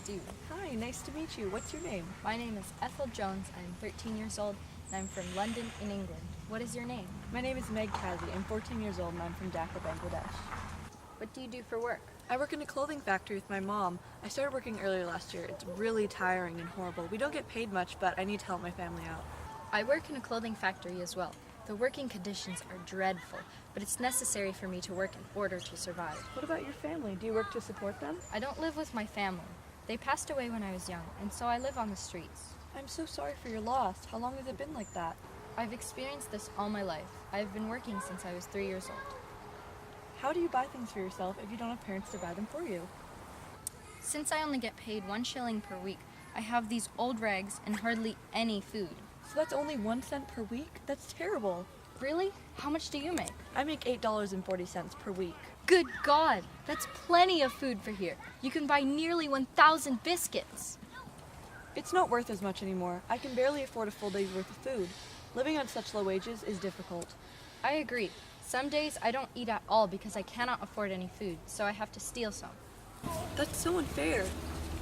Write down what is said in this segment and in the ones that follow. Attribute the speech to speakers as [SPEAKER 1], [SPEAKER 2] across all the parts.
[SPEAKER 1] do.
[SPEAKER 2] Hi, nice to meet you. What's your name?
[SPEAKER 1] My name is Ethel Jones. I'm 13 years old and I'm from London in England. What is your name?
[SPEAKER 2] My name is Meg Kazi. I'm 14 years old and I'm from Dhaka, Bangladesh.
[SPEAKER 1] What do you do for work?
[SPEAKER 2] I work in a clothing factory with my mom. I started working earlier last year. It's really tiring and horrible. We don't get paid much, but I need to help my family out.
[SPEAKER 1] I work in a clothing factory as well. The working conditions are dreadful, but it's necessary for me to work in order to survive.
[SPEAKER 2] What about your family? Do you work to support them?
[SPEAKER 1] I don't live with my family. They passed away when I was young, and so I live on the streets.
[SPEAKER 2] I'm so sorry for your loss. How long has it been like that?
[SPEAKER 1] I've experienced this all my life. I've been working since I was 3 years old.
[SPEAKER 2] How do you buy things for yourself if you don't have parents to buy them for you?
[SPEAKER 1] Since I only get paid 1 shilling per week, I have these old rags and hardly any food.
[SPEAKER 2] So that's only 1 cent per week? That's terrible.
[SPEAKER 1] Really? How much do you make?
[SPEAKER 2] I make $8.40 per week.
[SPEAKER 1] Good God! That's plenty of food for here. You can buy nearly 1,000 biscuits.
[SPEAKER 2] It's not worth as much anymore. I can barely afford a full day's worth of food. Living on such low wages is difficult.
[SPEAKER 1] I agree. Some days I don't eat at all because I cannot afford any food, so I have to steal some.
[SPEAKER 2] That's so unfair.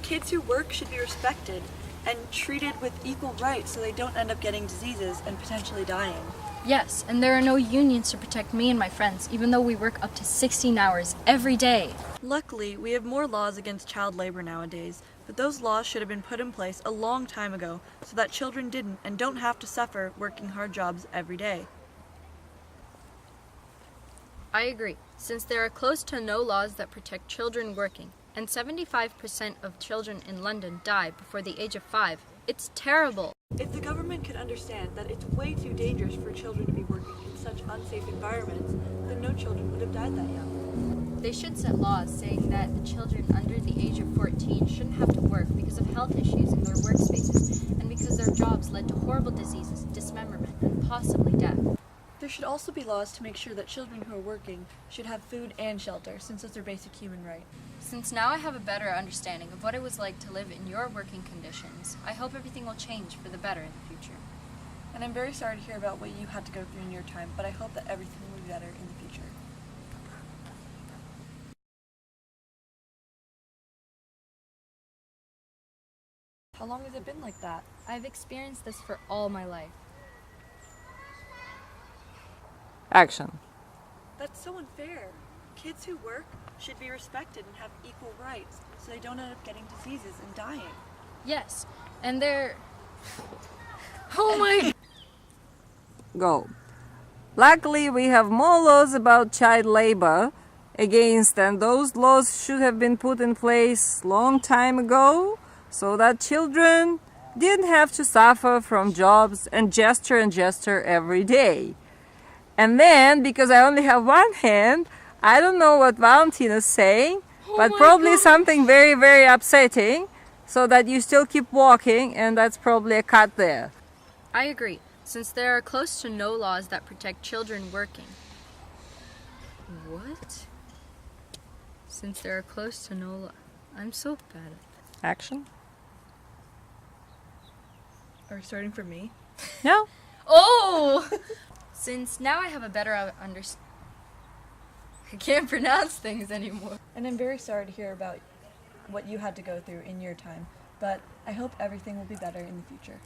[SPEAKER 2] Kids who work should be respected and treated with equal rights so they don't end up getting diseases and potentially dying.
[SPEAKER 1] Yes, and there are no unions to protect me and my friends, even though we work up to 16 hours every day.
[SPEAKER 2] Luckily, we have more laws against child labor nowadays, but those laws should have been put in place a long time ago so that children didn't and don't have to suffer working hard jobs every day.
[SPEAKER 1] I agree, since there are close to no laws that protect children working, and 75% of children in London die before the age of 5. It's terrible.
[SPEAKER 2] If the government could understand that it's way too dangerous for children to be working in such unsafe environments, then no children would have died that young.
[SPEAKER 1] They should set laws saying that the children under the age of 14 shouldn't have to work because of health issues in their workspaces and because their jobs led to horrible diseases, dismemberment, and possibly death.
[SPEAKER 2] There should also be laws to make sure that children who are working should have food and shelter, since it's their basic human right.
[SPEAKER 1] Since now I have a better understanding of what it was like to live in your working conditions, I hope everything will change for the better in the future.
[SPEAKER 2] And I'm very sorry to hear about what you had to go through in your time, but I hope that everything will be better in the future. How long has it been like that?
[SPEAKER 1] I've experienced this for all my life.
[SPEAKER 3] Action.
[SPEAKER 2] That's so unfair. Kids who work should be respected and have equal rights so they don't end up getting diseases and dying.
[SPEAKER 1] Yes, and they're... Oh my...
[SPEAKER 3] Go. Luckily, we have more laws about child labor against, and those laws should have been put in place long time ago so that children didn't have to suffer from jobs and gesture every day. And then, because I only have one hand, I don't know what Valentina's saying, but probably something very, very upsetting, so that you still keep walking, and that's probably a cut there.
[SPEAKER 1] I agree, since there are close to no laws that protect children working. What? Since there are close to no laws. I'm so bad at that.
[SPEAKER 3] Action.
[SPEAKER 2] Are we starting from me?
[SPEAKER 3] No.
[SPEAKER 1] Oh! Since now I have a better understanding. I can't pronounce things anymore.
[SPEAKER 2] And I'm very sorry to hear about what you had to go through in your time, but I hope everything will be better in the future.